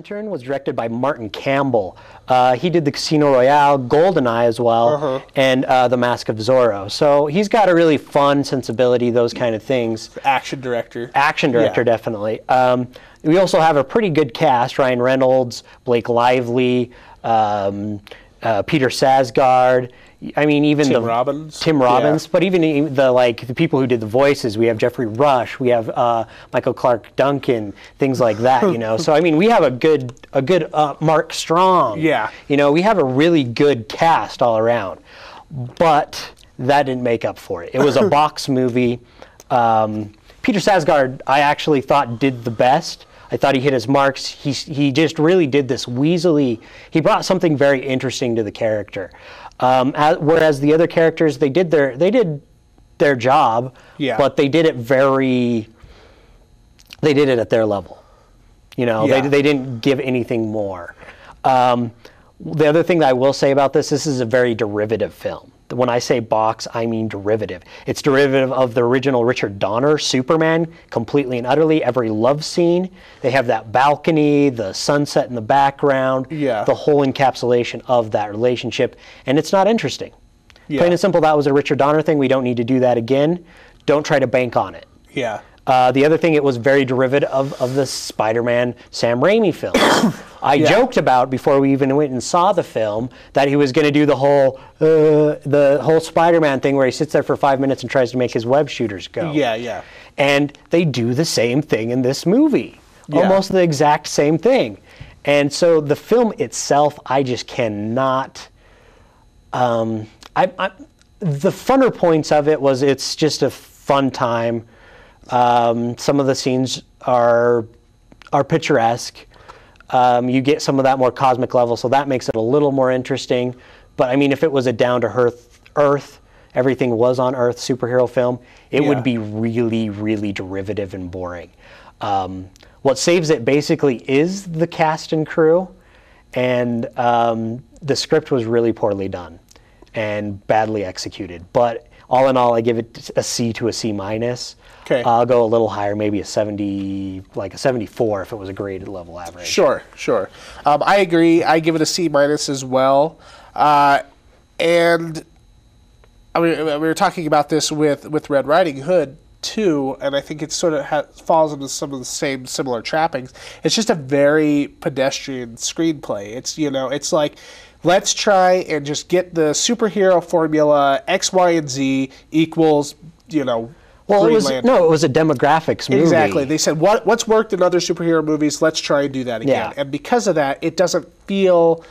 Lantern was directed by Martin Campbell. He did the Casino Royale, GoldenEye as well, and The Mask of Zorro. So he's got a really fun sensibility, those kind of things. Action director. Action director, definitely. We also have a pretty good cast: Ryan Reynolds, Blake Lively, Peter Sarsgaard. I mean, even Tim Robbins. Tim Robbins, but even the people who did the voices. We have Jeffrey Rush, we have Michael Clark Duncan, things like that. You know, so I mean, we have a good Mark Strong. Yeah. You know, we have a really good cast all around, but that didn't make up for it. It was a box movie. Peter Sarsgaard, I actually thought did the best. I thought he hit his marks. He just really did this weaselly. He brought something very interesting to the character. Whereas the other characters, they did their job, but they did it at their level. You know, they didn't give anything more. The other thing that I will say about this is a very derivative film. When I say box, I mean derivative. It's derivative of the original Richard Donner Superman, completely and utterly. Every love scene, they have that balcony, the sunset in the background, the whole encapsulation of that relationship, and it's not interesting. Plain and simple, that was a Richard Donner thing. We don't need to do that again. Don't try to bank on it. The other thing, it was very derivative of the Spider-Man Sam Raimi film. I joked about, before we even went and saw the film, that he was going to do the whole Spider-Man thing where he sits there for 5 minutes and tries to make his web shooters go. And they do the same thing in this movie. Almost the exact same thing. And so the film itself, I just cannot... the funner points of it was it's just a fun time. Some of the scenes are picturesque. You get some of that more cosmic level, so that makes it a little more interesting. But I mean, if it was a down-to-earth, everything was on Earth superhero film, it would be really, really derivative and boring. What saves it basically is the cast and crew, and the script was really poorly done and badly executed. But all in all, I give it a C to a C minus. I'll go a little higher, maybe a 70, like a 74 if it was a graded level average. Sure. I agree. I give it a C minus as well. And I mean, we were talking about this with Red Riding Hood too, and I think it sort of falls into some of the same similar trappings. It's just a very pedestrian screenplay. It's like, let's try and just get the superhero formula X, Y, and Z equals, Well, it was a demographics movie. Exactly. They said, what's worked in other superhero movies? Let's try and do that again. And because of that, it doesn't feel...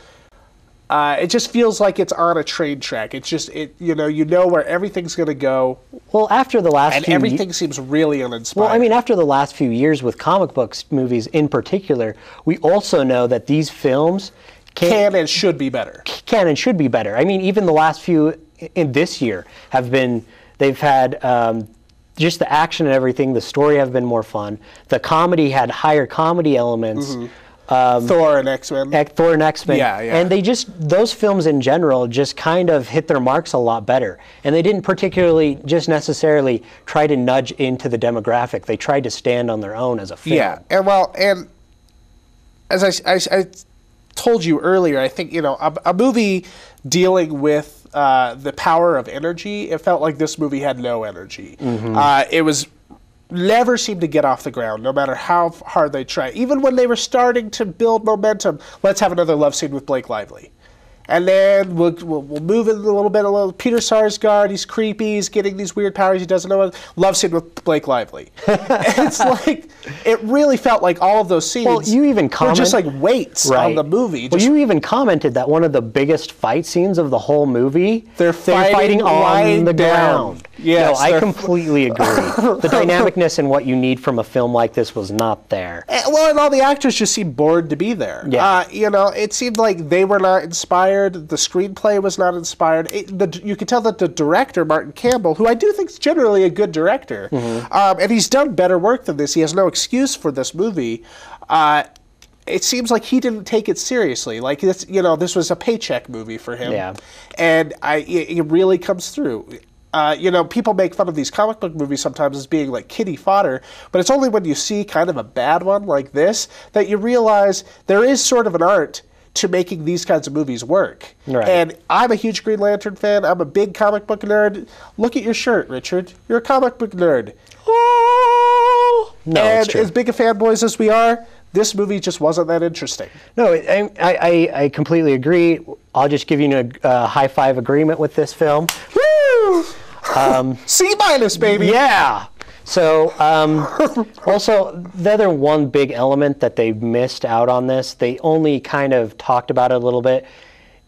it just feels like it's on a train track. It's just, you know where everything's going to go. Well, after the last and everything seems really uninspired. Well, I mean, after the last few years with comic books movies in particular, we also know that these films can and should be better. Can and should be better. I mean, even the last few in this year they've had... just the action and everything, the story have been more fun. The comedy had higher comedy elements. Thor and X-Men. And those films in general just kind of hit their marks a lot better. And they didn't particularly just necessarily try to nudge into the demographic. They tried to stand on their own as a film. Yeah, and as I told you earlier, I think, a movie dealing with the power of energy, it felt like this movie had no energy. It was never seemed to get off the ground, no matter how hard they tried. Even when they were starting to build momentum, let's have another love scene with Blake Lively. And then we'll move it a little bit. Peter Sarsgaard, he's creepy, he's getting these weird powers he doesn't know what. Love scene with Blake Lively. It's like, it really felt like all of those scenes were just like weights on the movie. Well, you even commented that one of the biggest fight scenes of the whole movie, they're fighting on the ground. Yes, I completely agree. The dynamicness and what you need from a film like this was not there. And all the actors just seemed bored to be there. It seemed like they were not inspired. The screenplay was not inspired. You could tell that the director, Martin Campbell, who I do think is generally a good director, and he's done better work than this. He has no excuse for this movie. It seems like he didn't take it seriously. Like this was a paycheck movie for him. And it really comes through. people make fun of these comic book movies sometimes as being like kiddie fodder, but it's only when you see kind of a bad one like this that you realize there is sort of an art to making these kinds of movies work. Right. And I'm a huge Green Lantern fan. I'm a big comic book nerd. Look at your shirt, Richard. You're a comic book nerd. No, and it's true. as big a fanboys as we are, this movie just wasn't that interesting. No, I completely agree. I'll just give you a high five agreement with this film. Woo! C-, baby. Yeah. So, also, the other one big element that they missed out on this, they only kind of talked about it a little bit,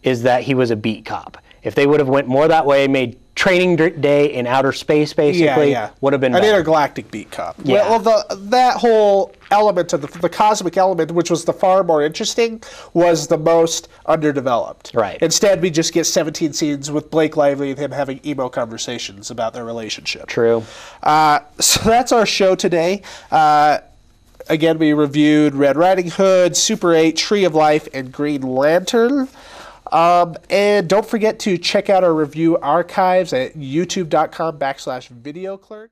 is that he was a beat cop. If they would have went more that way, made training day in outer space, basically, would have been better. An intergalactic beat cop. Yeah. Well, that whole element of the cosmic element, which was the far more interesting, was the most underdeveloped. Right. Instead, we just get 17 scenes with Blake Lively and him having emo conversations about their relationship. True. So that's our show today. Again, we reviewed Red Riding Hood, Super 8, Tree of Life, and Green Lantern. And don't forget to check out our review archives at youtube.com/videoclerk.